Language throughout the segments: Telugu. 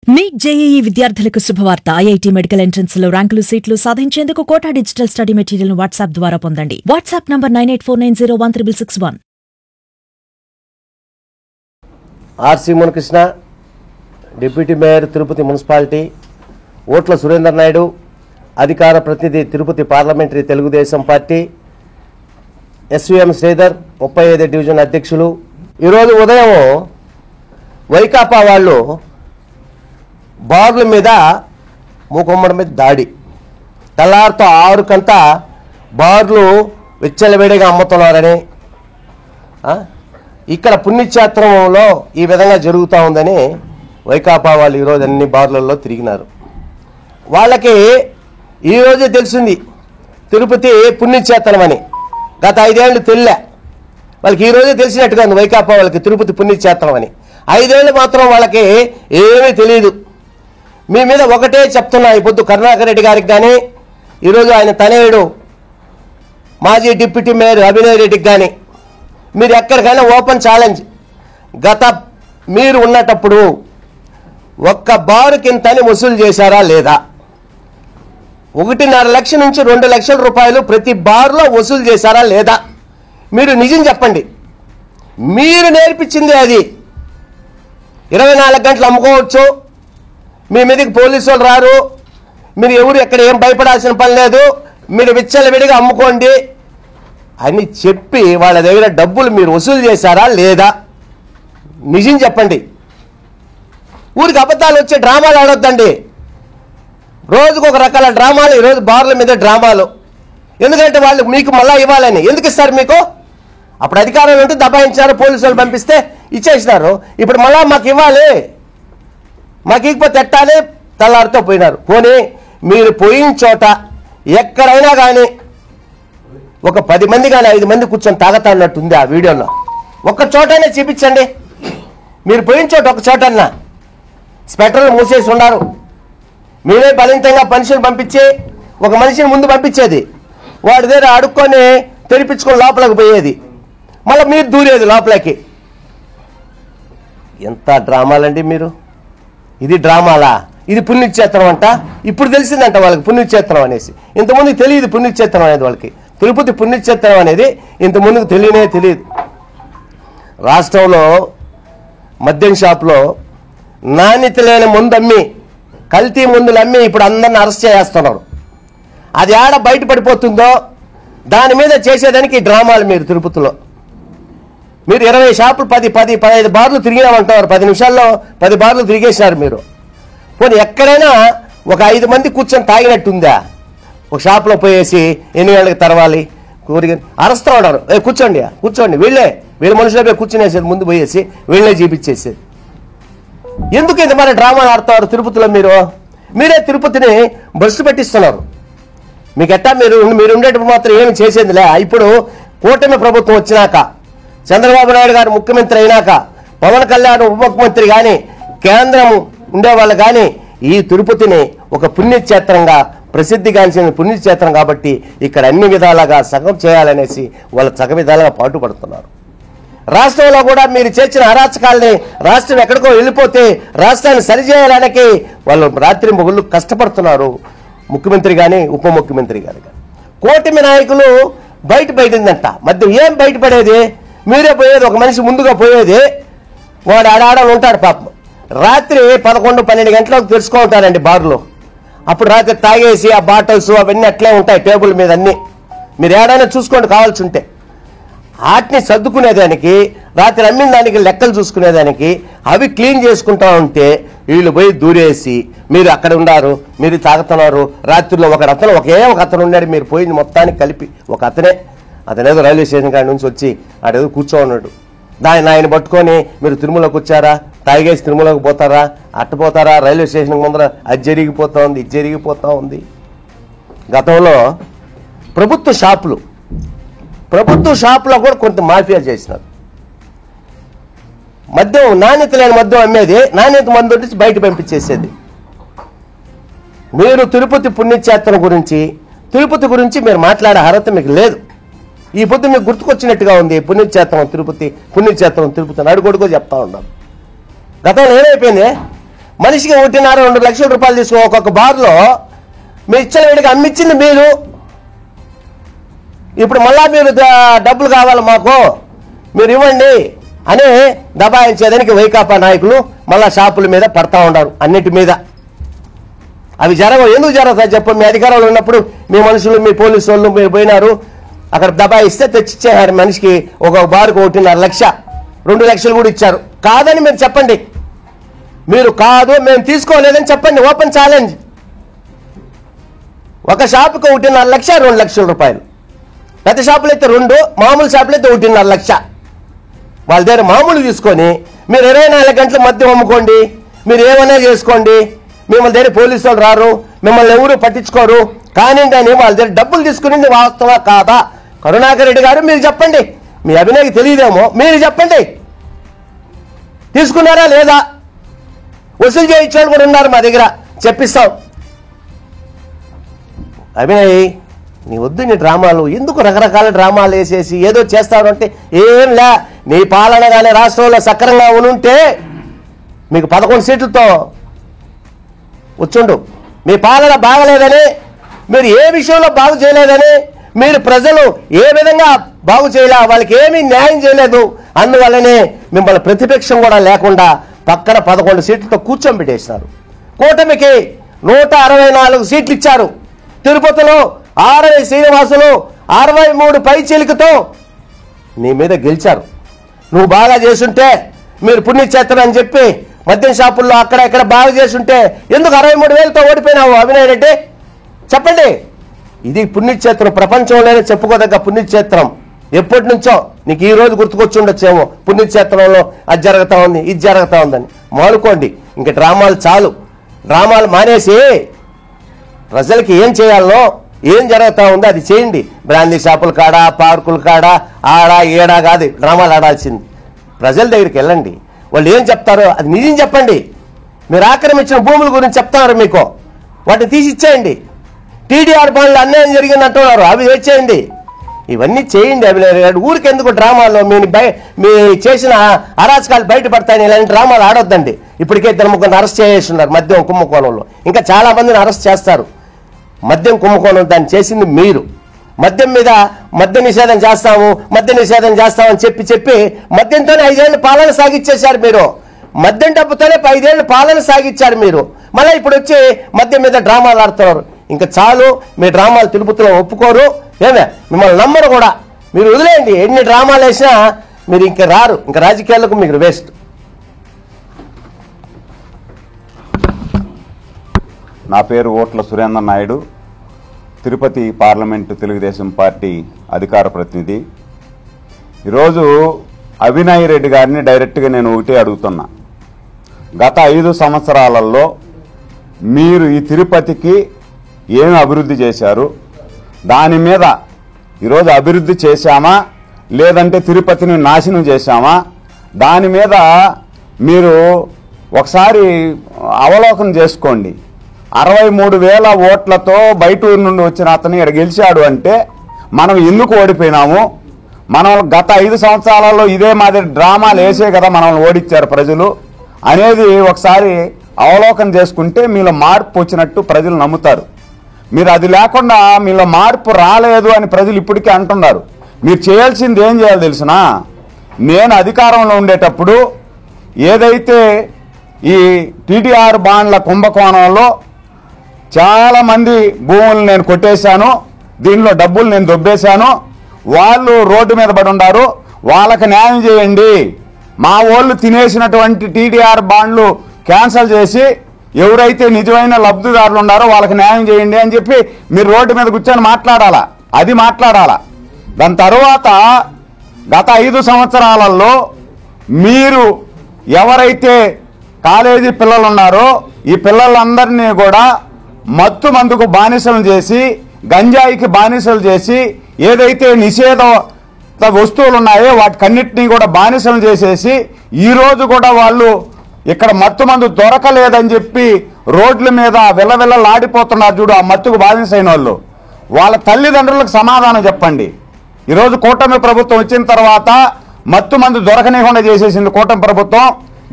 నీట్ జేఈఈ విద్యార్థులకు శుభవార్త. ఐఐటీ మెడికల్ ఎంట్రన్స్ లో ర్యాంకులు సీట్లు సాధించేందుకు Kota digital study material WhatsApp ద్వారా పొందండి. WhatsApp number 9849016661. RC Munakrishna, deputy mayor Tirupati municipality, ఓట్ల సురేందర్ నాయుడు, అధికార ప్రతినిధి Tirupati parliamentary Telugu Desam party, SVM Sridhar 35 division అధ్యక్షులు. ఈరోజు ఉదయం వైకాపా వాళ్ళు బార్ల మీద మూకుమ్మడి మీద దాడి, తెల్లారితో 6 కంతా బార్లు విచ్చలవిడిగా అమ్ముతున్నారని, ఇక్కడ పుణ్యక్షేత్రంలో ఈ విధంగా జరుగుతూ ఉందని వైకాపా వాళ్ళు ఈరోజు అన్ని బార్లలో తిరిగినారు. వాళ్ళకి ఈరోజే తెలిసింది తిరుపతి పుణ్యక్షేత్రం అని. గత 5 ఏళ్ళు తెలియలే వాళ్ళకి, ఈరోజే తెలిసినట్టుగా ఉంది వైకాపా వాళ్ళకి తిరుపతి పుణ్యక్షేత్రం అని. 5 ఏళ్ళు మాత్రం వాళ్ళకి ఏమీ తెలియదు. మీ మీద ఒకటే చెప్తున్నా, ఈ పొద్దు కరుణాకర్ రెడ్డి గారికి కానీ, ఈరోజు ఆయన తనయుడు మాజీ డిప్యూటీ మేయర్ అభినయ్ రెడ్డికి కానీ, మీరు ఎక్కడికైనా ఓపెన్ ఛాలెంజ్, గత మీరు ఉన్నటప్పుడు ఒక్క బారు కింతని వసూలు చేశారా లేదా? 1.5 లక్షల నుంచి 2 లక్షల రూపాయలు ప్రతి బార్లో వసూలు చేశారా లేదా? మీరు నిజం చెప్పండి. మీరు నేర్పించింది అది. 24 గంటలు అమ్ముకోవచ్చు, మీ మీదకి పోలీసు వాళ్ళు రారు, మీరు ఎవరు ఎక్కడ ఏం భయపడాల్సిన పని లేదు, మీరు విచ్చలవిడిగా అమ్ముకోండి అని చెప్పి వాళ్ళ దగ్గర డబ్బులు మీరు వసూలు చేశారా లేదా? నిజం చెప్పండి. ఊరికి అబద్ధాలు వచ్చే డ్రామాలు ఆడొద్దండి. రోజుకు ఒక రకాల డ్రామాలు, ఈరోజు బార్ల మీద డ్రామాలు. ఎందుకంటే వాళ్ళు మీకు మళ్ళా ఇవ్వాలని. ఎందుకు ఇస్తారు మీకు? అప్పుడు అధికారులు ఉంటే దబాయించారు, పోలీసు వాళ్ళు పంపిస్తే ఇచ్చేసినారు. ఇప్పుడు మళ్ళా మాకు ఇవ్వాలి, మాకు ఇకపోతే ఎట్టాలి, తెల్లారితో పోయినారు. పోనీ మీరు పోయిన చోట ఎక్కడైనా కానీ ఒక 10 మంది కానీ 5 మంది కూర్చొని తాగతాన్నట్టుంది ఆ వీడియోలో. ఒక్క చోటనే చూపించండి. మీరు పోయిన చోట ఒక చోటన్నా స్పెటర్లు మూసేసి ఉన్నారు. మీరే బలవంతంగా మనిషిని పంపించి, ఒక మనిషిని ముందు పంపించేది, వాడి దగ్గర అడుక్కొని తెరిపించుకొని లోపలికి పోయేది, మళ్ళీ మీరు దూరేది లోపలికి. ఎంత డ్రామాలండి మీరు. ఇది డ్రామాలా? ఇది పుణ్యక్షేత్రం అంట. ఇప్పుడు తెలిసిందంట వాళ్ళకి పుణ్యక్షేత్రం అనేసి. ఇంతకుముందుకు తెలియదు పుణ్యక్షేత్రం అనేది వాళ్ళకి. తిరుపతి పుణ్యక్షేత్రం అనేది ఇంతకుముందుకు తెలియదు. రాష్ట్రంలో మద్యం షాపులో నాణ్యత లేని మందు అమ్మి, కల్తీ మందులు అమ్మి ఇప్పుడు అందరిని అరెస్ట్ చేస్తున్నారు. అది ఆడ బయటపడిపోతుందో దాని మీద చేసేదానికి డ్రామాలు. మీరు తిరుపతిలో మీరు 20 షాపులు 15 బార్లు తిరిగినామంటారు. 10 నిమిషాల్లో 10 బార్లు తిరిగేసినారు మీరు. పోనీ ఎక్కడైనా ఒక 5 మంది కూర్చొని తాగినట్టుందా? ఒక షాపులో పోయేసి ఎన్ని గంటలకు తెరవాలి కూరగా అరుస్తూ ఉన్నారు. కూర్చోండి వీళ్ళ మనుషులే పోయి కూర్చునేసేది, ముందు పోయేసి వీళ్ళనే చూపించేసేది. ఎందుకు ఇంత మరి డ్రామాలు ఆడుతున్నారు తిరుపతిలో? మీరే తిరుపతిని బస్సు పెట్టిస్తున్నారు. మీకు ఎట్టా మీరు ఉండేటప్పుడు మాత్రం ఏమి చేసేదిలే. ఇప్పుడు కూటమి ప్రభుత్వం వచ్చినాక, చంద్రబాబు నాయుడు గారు ముఖ్యమంత్రి అయినాక, పవన్ కళ్యాణ్ ఉప ముఖ్యమంత్రి కానీ, కేంద్రం ఉండేవాళ్ళు కానీ ఈ తిరుపతిని ఒక పుణ్యక్షేత్రంగా ప్రసిద్ధిగాంచిన పుణ్యక్షేత్రం కాబట్టి ఇక్కడ అన్ని విధాలుగా సగం చేయాలనేసి వాళ్ళు సగ విధాలుగా పాటుపడుతున్నారు. రాష్ట్రంలో కూడా మీరు చేసిన అరాచకాలని, రాష్ట్రం ఎక్కడికో వెళ్ళిపోతే రాష్ట్రాన్ని సరిచేయడానికి వాళ్ళు రాత్రి మొగుళ్ళు కష్టపడుతున్నారు. ముఖ్యమంత్రి కానీ ఉప ముఖ్యమంత్రి గారు కానీ. కూటమి నాయకులు బయటపడిందంట మధ్య. ఏం బయటపడేది? మీరే పోయేది, ఒక మనిషి ముందుగా పోయేది, వాడు ఆడాడని ఉంటాడు పాపం. రాత్రి 11-12 గంటలకు తెరుచుకుంటారండి బార్లో. అప్పుడు రాత్రి తాగేసి ఆ బాటిల్స్ అవన్నీ అట్లే ఉంటాయి టేబుల్ మీద అన్నీ. మీరు ఏడైనా చూసుకోండి కావాల్సి ఉంటే. వాటిని సర్దుకునేదానికి, రాత్రి అమ్మిన దానికి లెక్కలు చూసుకునేదానికి, అవి క్లీన్ చేసుకుంటా ఉంటే వీళ్ళు పోయి దూరేసి మీరు అక్కడ ఉన్నారు, మీరు తాగుతున్నారు. రాత్రిలో ఒక అతను ఉన్నాడు, మీరు పోయింది మొత్తానికి కలిపి ఒక అతనేదో రైల్వే స్టేషన్ కాడి నుంచి వచ్చి ఆడేదో కూర్చోన్నాడు. ఆయన పట్టుకొని మీరు తిరుమలకు వచ్చారా, తాగేసి తిరుమలకు పోతారా, అట్టపోతారా, రైల్వే స్టేషన్ ముందర అది జరిగిపోతా ఉంది, ఇది జరిగిపోతూ ఉంది. గతంలో ప్రభుత్వ షాపులో కూడా కొంత మాఫియా చేసినారు. మద్యం, నాణ్యత లేని మద్యం అమ్మేది, నాణ్యత మందు నుంచి బయట పంపించేసేది. మీరు తిరుపతి పుణ్యక్షేత్రం గురించి, తిరుపతి గురించి మీరు మాట్లాడే అర్హత మీకు లేదు. ఈ పొద్దు మీకు గుర్తుకొచ్చినట్టుగా ఉంది పుణ్యక్షేత్రం తిరుపతి, పుణ్యక్షేత్రం తిరుపతి అడుగొడుగో చెప్తా ఉన్నాం. గతంలో ఏమైపోయింది? మనిషికి 1.5-2 లక్షల రూపాయలు తీసుకో ఒక్కొక్క బార్లో మీరు ఇచ్చిన వీడికి అమ్మిచ్చింది మీరు. ఇప్పుడు మళ్ళా మీరు డబ్బులు కావాలి మాకు మీరు ఇవ్వండి అని దబాయించేదానికి వైకాపా నాయకులు మళ్ళా షాపుల మీద పడతా ఉన్నారు, అన్నిటి మీద. అవి ఎందుకు జరుగుతాయి చెప్పండి? మీ అధికారంలో ఉన్నప్పుడు మీ మనుషులు మీ పోలీసు వాళ్ళు మీరు పోయినారు, అక్కడ దబాయిస్తే తెచ్చిచ్చేయారు మనిషికి ఒక బారుకు 1.5 లక్ష 2 లక్షలు కూడా ఇచ్చారు. కాదని మీరు చెప్పండి, మీరు కాదు మేము తీసుకోలేదని చెప్పండి. Open challenge. ఒక షాపుకు 1.5 లక్ష 2 లక్షల రూపాయలు, పెద్ద షాపులు అయితే 2, మామూలు షాపులు అయితే 1.5 లక్ష. వాళ్ళ దగ్గర మామూలు తీసుకొని మీరు 24 గంటలు మద్యం అమ్ముకోండి, మీరు ఏమైనా చేసుకోండి, మిమ్మల్ని దగ్గర పోలీసు వాళ్ళు రారు, మిమ్మల్ని ఎవరు పట్టించుకోరు. కానీ అని వాళ్ళ దగ్గర డబ్బులు తీసుకుని వాస్తవా కాదా? కరుణాకర్ రెడ్డి గారు మీరు చెప్పండి, మీ అభినయకి తెలియదేమో, మీరు చెప్పండి తీసుకున్నారా లేదా? వసూలు చేయించాడు కూడా ఉన్నారు మా దగ్గర, చెప్పిస్తాం. అభినయ్ నీ వద్దు నీ డ్రామాలు, ఎందుకు రకరకాల డ్రామాలు వేసేసి ఏదో చేస్తావు అంటే ఏం లే. నీ పాలన కానీ రాష్ట్రంలో సక్రంగా ఉనుంటే మీకు 11 సీట్లతో వచ్చుండు. మీ పాలన బాగలేదని, మీరు ఏ విషయంలో బాగు చేయలేదని, మీరు ప్రజలు ఏ విధంగా బాగు చేయలే, వాళ్ళకి ఏమీ న్యాయం చేయలేదు, అందువల్లనే మిమ్మల్ని ప్రతిపక్షం కూడా లేకుండా పక్కన 11 సీట్లతో కూర్చోబెట్టేసినారు. కూటమికి 164 సీట్లు ఇచ్చారు. తిరుపతిలో ఆర్ఐ శ్రీనివాసులు 63 పైచీలికతో నీ మీద గెలిచారు. నువ్వు బాగా చేసుంటే, మీరు పుణ్యక్షేత్రం అని చెప్పి మద్యం షాపుల్లో అక్కడ ఇక్కడ బాగా చేసుంటే ఎందుకు 63,000తో ఓడిపోయినావు అభినయ్ రెడ్డి? చెప్పండి. ఇది పుణ్యక్షేత్రం, ప్రపంచంలోనే చెప్పుకోదగ్గ పుణ్యక్షేత్రం. ఎప్పటి నుంచో నీకు ఈ రోజు గుర్తుకొచ్చి ఉండొచ్చేమో, పుణ్యక్షేత్రంలో అది జరుగుతూ ఉంది ఇది జరుగుతూ ఉందని. మానుకోండి, ఇంక డ్రామాలు చాలు. డ్రామాలు మానేసి ప్రజలకి ఏం చేయాలనో, ఏం జరుగుతూ ఉందో అది చేయండి. బ్రాందీ షాపుల కాడ, పార్కుల కాడ, ఆడా ఏడా కాదు డ్రామాలు ఆడాల్సింది. ప్రజల దగ్గరికి వెళ్ళండి, వాళ్ళు ఏం చెప్తారో అది నిజం చెప్పండి. మీరు ఆక్రమించిన భూముల గురించి చెప్తారు మీకు, వాటిని తీసి ఇచ్చేయండి. టీడీఆర్ బాండ్లు అన్యాయం జరిగింది అంటున్నారు, అవి వచ్చేయండి. ఇవన్నీ చేయండి అభినయ్ గారు. ఊరికెందుకు డ్రామాలో మీ చేసిన అరాచకాలు బయటపడతాయని ఇలాంటి డ్రామాలు ఆడొద్దండి. ఇప్పటికే 2-3 అరెస్ట్ చేస్తున్నారు మద్యం కుంభకోణంలో, ఇంకా చాలా మందిని అరెస్ట్ చేస్తారు. మద్యం కుంభకోణం దాన్ని చేసింది మీరు. మద్యం మీద మద్య నిషేధం చేస్తామని చెప్పి మద్యంతోనే 5 ఏళ్ళు పాలన సాగిచ్చేశారు మీరు. మద్యం డబ్బుతోనే 5 ఏళ్ళు పాలన సాగిచ్చారు మీరు. మళ్ళీ ఇప్పుడు వచ్చి మద్యం మీద డ్రామాలు ఆడుతున్నారు. ఇంకా చాలు, మీ డ్రామాలు తిరుపతిలో ఒప్పుకోరు, ఏమే మిమ్మల్ని నమ్మరు కూడా. మీరు వదిలేయండి, ఎన్ని డ్రామాలు వేసినా మీరు ఇంకా రారు, ఇంకా రాజకీయాలకు మీరు వేస్ట్. నా పేరు ఓట్ల సురేంద్ర నాయుడు, తిరుపతి పార్లమెంటు తెలుగుదేశం పార్టీ అధికార ప్రతినిధి. ఈరోజు అభినయ్ రెడ్డి గారిని డైరెక్ట్గా నేను ఒకటే అడుగుతున్నా. గత 5 సంవత్సరాలలో మీరు ఈ తిరుపతికి ఏమి అభివృద్ధి చేశారు? దాని మీద ఈరోజు అభివృద్ధి చేశామా లేదంటే తిరుపతిని నాశనం చేశామా? దాని మీద మీరు ఒకసారి అవలోకనం చేసుకోండి. 63,000 ఓట్లతో బయట ఊరు నుండి వచ్చిన అతను ఇక్కడ గెలిచాడు అంటే మనం ఎందుకు ఓడిపోయినాము? మనం గత 5 సంవత్సరాలలో ఇదే మాదిరి డ్రామాలు వేసే కదా మనల్ని ఓడించారు ప్రజలు అనేది ఒకసారి అవలోకనం చేసుకుంటే మీలో మార్పు వచ్చినట్టు ప్రజలు నమ్ముతారు. మీరు అది లేకుండా మీలో మార్పు రాలేదు అని ప్రజలు ఇప్పటికే అంటున్నారు. మీరు చేయాల్సింది ఏం చేయాలి తెలుసునా? నేను అధికారంలో ఉండేటప్పుడు ఏదైతే ఈ టీడీఆర్ బాండ్ల కుంభకోణంలో చాలామంది భూములు నేను కొట్టేశాను, దీనిలో డబ్బులు నేను దొబ్బేశాను, వాళ్ళు రోడ్డు మీద పడి ఉన్నారు, వాళ్ళకి న్యాయం చేయండి. మా వాళ్ళు తినేసినటువంటి టీడీఆర్ బాండ్లు క్యాన్సిల్ చేసి ఎవరైతే నిజమైన లబ్ధిదారులు ఉన్నారో వాళ్ళకి న్యాయం చేయండి అని చెప్పి మీరు రోడ్డు మీద కూర్చొని మాట్లాడాలా, అది మాట్లాడాలా. దాని తర్వాత గత 5 సంవత్సరాలలో మీరు ఎవరైతే కాలేజీ పిల్లలు ఉన్నారో ఈ పిల్లలందరినీ కూడా మత్తు మందుకు బానిసలు చేసి, గంజాయికి బానిసలు చేసి, ఏదైతే నిషేధ వస్తువులు ఉన్నాయో వాటికన్నిటినీ కూడా బానిసలు చేసేసి ఈరోజు కూడా వాళ్ళు ఇక్కడ మత్తు మందు దొరకలేదని చెప్పి రోడ్ల మీద విలవిలలాడిపోతున్నారు చూడు. ఆ మత్తుకు బానిసైన వాళ్ళు, వాళ్ళ తల్లిదండ్రులకు సమాధానం చెప్పండి. ఈరోజు కూటమి ప్రభుత్వం వచ్చిన తర్వాత మత్తు మందు దొరకనివ్వకుండా చేసేసింది కూటమి ప్రభుత్వం.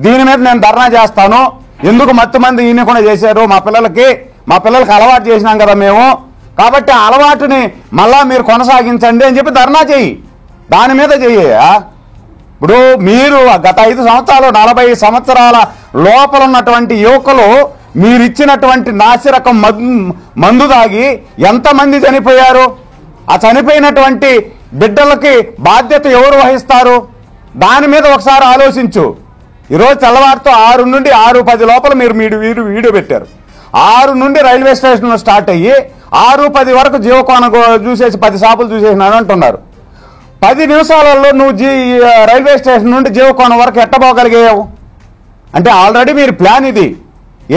దీని మీద నేను ధర్నా చేస్తాను. ఎందుకు మత్తు మంది ఈయనకుండా చేశారు? మా పిల్లలకి అలవాటు చేసినాం కదా మేము, కాబట్టి ఆ అలవాటుని మళ్ళా మీరు కొనసాగించండి అని చెప్పి ధర్నా చెయ్యి. దాని మీద చెయ్యా. ఇప్పుడు మీరు గత 5 సంవత్సరాలు 40 సంవత్సరాల లోపల ఉన్నటువంటి యువకులు మీరు ఇచ్చినటువంటి నాసిరకం మందు దాగి ఎంతమంది చనిపోయారు? ఆ చనిపోయినటువంటి బిడ్డలకి బాధ్యత ఎవరు వహిస్తారు? దాని మీద ఒకసారి ఆలోచించు. ఈరోజు తెల్లవారితో 6 నుండి 6:10 లోపల మీరు వీడియో పెట్టారు. 6 నుండి రైల్వే స్టేషన్లో స్టార్ట్ అయ్యి 6:10 వరకు జీవకోన చూసేసి 10 షాపులు చూసేసినాను అంటున్నారు. 10 నిమిషాలలో నువ్వు రైల్వే స్టేషన్ నుండి జీవకోన వరకు ఎట్టబోగలిగావు అంటే ఆల్రెడీ మీరు ప్లాన్ ఇది.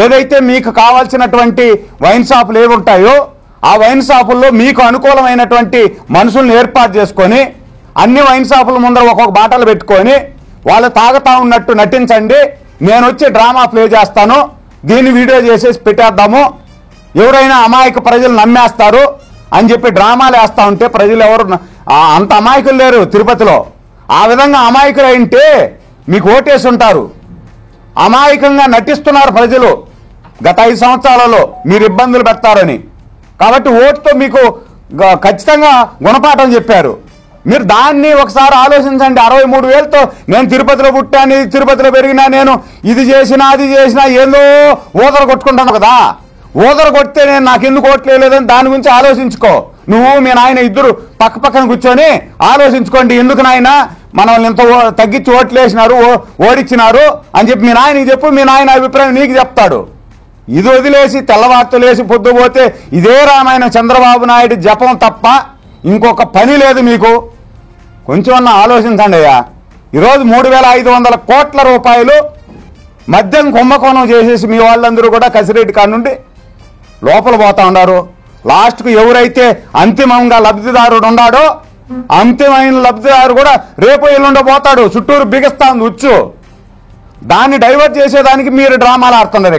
ఏదైతే మీకు కావాల్సినటువంటి వైన్ షాపులు ఏవి ఉంటాయో ఆ వైన్ షాపుల్లో మీకు అనుకూలమైనటువంటి మనుషుల్ని ఏర్పాటు చేసుకొని అన్ని వైన్ షాపుల ముందర ఒక్కొక్క బాటలు పెట్టుకొని వాళ్ళు తాగుతా ఉన్నట్టు నటించండి, నేను వచ్చి డ్రామా ప్లే చేస్తాను, దీన్ని వీడియో చేసేసి పెట్టేద్దాము, ఎవరైనా అమాయక ప్రజలు నమ్మేస్తారు అని చెప్పి డ్రామాలు వేస్తూ ఉంటే ప్రజలు ఎవరు అంత అమాయకులు లేరు తిరుపతిలో. ఆ విధంగా అమాయకులు అయింటే మీకు ఓటేసి ఉంటారు. అమాయకంగా నటిస్తున్నారు ప్రజలు గత 5 సంవత్సరాలలో మీరు ఇబ్బందులు పెడతారని. కాబట్టి ఓటుతో మీకు ఖచ్చితంగా గుణపాఠం చెప్పారు. మీరు దాన్ని ఒకసారి ఆలోచించండి. 63,000తో నేను తిరుపతిలో పుట్టాను, తిరుపతిలో పెరిగినా, నేను ఇది చేసినా అది చేసినా ఏందో ఊదర కొట్టుకుంటాను కదా. ఊదర కొడితే నేను నాకు ఎందుకు ఓట్లు లేదని దాని గురించి ఆలోచించుకో. నువ్వు మీ నాయన ఇద్దరు పక్కన కూర్చొని ఆలోచించుకోండి, ఎందుకు నాయన మనల్ని ఇంత తగ్గించి ఓట్లు వేసినారు, ఓడిచ్చినారు అని చెప్పి మీ నాయనకి చెప్పు. మీ నాయన అభిప్రాయం నీకు చెప్తాడు. ఇది వదిలేసి తెల్లవార్తలు వేసి పొద్దుపోతే ఇదే రామాయణం చంద్రబాబు నాయుడు జపం తప్ప ఇంకొక పని లేదు మీకు. కొంచెం అన్న ఆలోచించండి అయ్యా. ఈరోజు 3,500 కోట్ల రూపాయలు మద్యం కుంభకోణం చేసేసి మీ వాళ్ళందరూ కూడా కసిరెడ్డి కాడ నుండి లోపల పోతా ఉన్నారు. లాస్ట్కు ఎవరైతే అంతిమంగా లబ్ధిదారుడు ఉన్నాడో అంతిమైన లబ్ధిదారు కూడా రేపు ఎల్లుండో పోతాడు. చుట్టూరు బిగిస్తాంది ఉచ్చు. దాన్ని డైవర్ట్ చేసేదానికి మీరు డ్రామాలు ఆడుతున్నారు.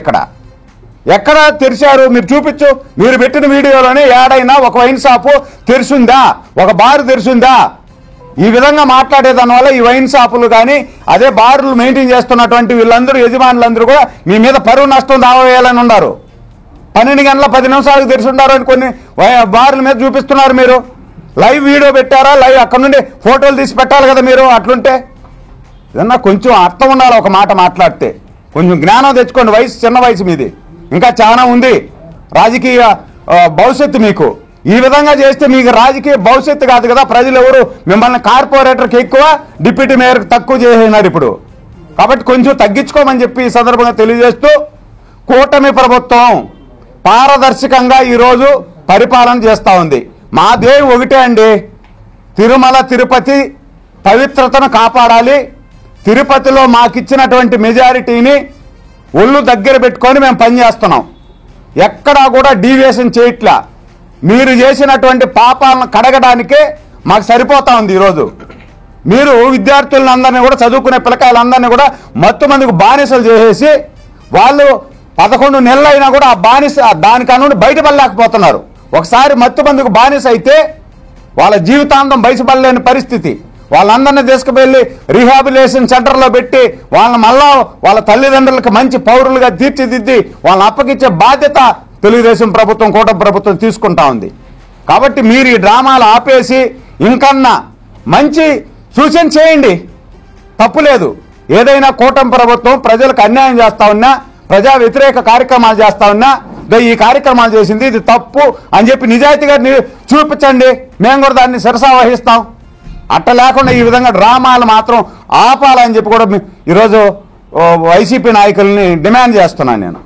ఎక్కడ తెరిచారు మీరు చూపించు. మీరు పెట్టిన వీడియోలోనే ఏడైనా ఒక వైన్ షాపు తెరిచిందా, ఒక బారు తెరిచిందా? ఈ విధంగా మాట్లాడే దానివల్ల ఈ వైన్ షాపులు కానీ అదే బారులు మెయింటైన్ చేస్తున్నటువంటి వీళ్ళందరూ యజమానులందరూ కూడా మీ మీద పరువు నష్టం దావా వేయాలని ఉన్నారు. 12 గంటల 10 నిమిషాలకు తెరిచి ఉన్నారు అని కొన్ని బారుల మీద చూపిస్తున్నారు. మీరు లైవ్ వీడియో పెట్టారా? లైవ్ అక్కడ నుండి ఫోటోలు తీసి పెట్టాలి కదా మీరు. అట్లుంటే ఏదన్నా కొంచెం అర్థం ఉండాలి. ఒక మాట మాట్లాడితే కొంచెం జ్ఞానం తెచ్చుకోండి. వయసు చిన్న వయసు మీది, ఇంకా చాలా ఉంది రాజకీయ భవిష్యత్తు మీకు. ఈ విధంగా చేస్తే మీకు రాజకీయ భవిష్యత్తు కాదు కదా. ప్రజలు ఎవరు మిమ్మల్ని కార్పొరేటర్కి ఎక్కువ, డిప్యూటీ మేయర్కి తక్కువ చేసినారు ఇప్పుడు. కాబట్టి కొంచెం తగ్గించుకోమని చెప్పి ఈ సందర్భంగా తెలియజేస్తూ, కూటమి ప్రభుత్వం పారదర్శకంగా ఈరోజు పరిపాలన చేస్తూ ఉంది. మా ధ్యేయం ఒకటే అండి, తిరుమల తిరుపతి పవిత్రతను కాపాడాలి. తిరుపతిలో మాకిచ్చినటువంటి మెజారిటీని ఒళ్ళు దగ్గర పెట్టుకొని మేము పనిచేస్తున్నాం. ఎక్కడా కూడా డీవియేషన్ చేయట్లా. మీరు చేసినటువంటి పాపాలను కడగడానికే మాకు సరిపోతా ఉంది. ఈరోజు మీరు విద్యార్థులందరినీ కూడా, చదువుకునే పిల్లకాయలందరినీ కూడా మత్తు మందికి బానిసలు చేసేసి వాళ్ళు 11 నెలలు అయినా కూడా ఆ బానిస దానికన్నా బయటపడలేకపోతున్నారు. ఒకసారి మత్తు మందికి బానిస అయితే వాళ్ళ జీవితాంతం బయటపడలేని పరిస్థితి. వాళ్ళందరినీ తీసుకువెళ్ళి రీహాబిలిటేషన్ సెంటర్లో పెట్టి వాళ్ళని మళ్ళా వాళ్ళ తల్లిదండ్రులకు మంచి పౌరులుగా తీర్చిదిద్ది వాళ్ళని అప్పగించే బాధ్యత తెలుగుదేశం ప్రభుత్వం, కూటమి ప్రభుత్వం తీసుకుంటా ఉంది. కాబట్టి మీరు ఈ డ్రామాలు ఆపేసి ఇంకన్నా మంచి సూచన చేయండి, తప్పులేదు. ఏదైనా కూటమి ప్రభుత్వం ప్రజలకు అన్యాయం చేస్తా ఉన్నా, ప్రజా వ్యతిరేక కార్యక్రమాలు చేస్తా ఉన్నా, ఈ కార్యక్రమాలు చేసింది ఇది తప్పు అని చెప్పి నిజాయితీగా చూపించండి. మేము కూడా దాన్ని శిరసా వహిస్తాం. అట్ట లేకుండా ఈ విధంగా డ్రామాలు మాత్రం ఆపాలని చెప్పి కూడా ఈరోజు వైసీపీ నాయకుల్ని డిమాండ్ చేస్తున్నాను నేను.